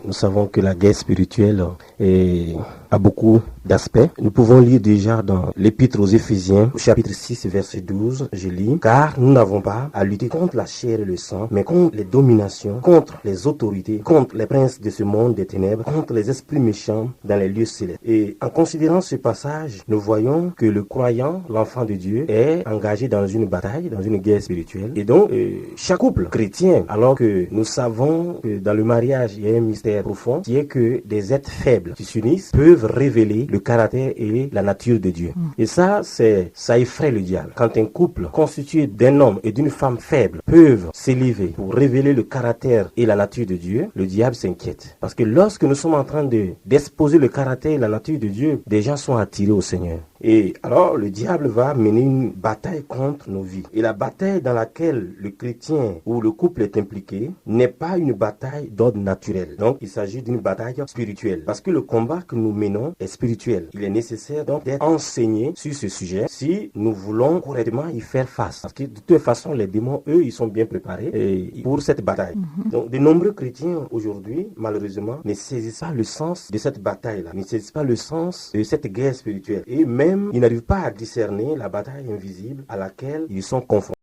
nous savons que la guerre spirituelle a beaucoup d'aspects. Nous pouvons lire déjà dans l'Épître aux Éphésiens, au chapitre 6, verset 12, je lis: « Car nous n'avons pas à lutter contre la chair et le sang, mais contre les dominations, contre les autorités, contre les princes de ce monde des ténèbres, contre les esprits méchants dans les lieux célestes. » Et en considérant ce passage, nous voyons que le croyant, l'enfant de Dieu, est engagé dans une bataille, dans une guerre spirituelle. Et donc, chaque couple chrétien, alors que nous savons que dans le mariage, il y a un mystère profond, qui est que des êtres faibles qui s'unissent peuvent révéler le caractère et la nature de Dieu. Et ça effraie le diable. Quand un couple constitué d'un homme et d'une femme faible peuvent s'élever pour révéler le caractère et la nature de Dieu, le diable s'inquiète. Parce que lorsque nous sommes en train d'exposer le caractère et la nature de Dieu, des gens sont attirés au Seigneur. Et alors, le diable va mener une bataille contre nos vies. Et la bataille dans laquelle le chrétien ou le couple est impliqué n'est pas une bataille d'ordre naturel. Donc, il s'agit d'une bataille spirituelle. Parce que le combat que nous menons est spirituel. Il est nécessaire donc d'être enseigné sur ce sujet si nous voulons correctement y faire face. Parce que de toute façon, les démons, eux, ils sont bien préparés pour cette bataille. Donc, de nombreux chrétiens aujourd'hui, malheureusement, ne saisissent pas le sens de cette bataille-là, ne saisissent pas le sens de cette guerre spirituelle. Et même, ils n'arrivent pas à discerner la bataille invisible à laquelle ils sont confrontés.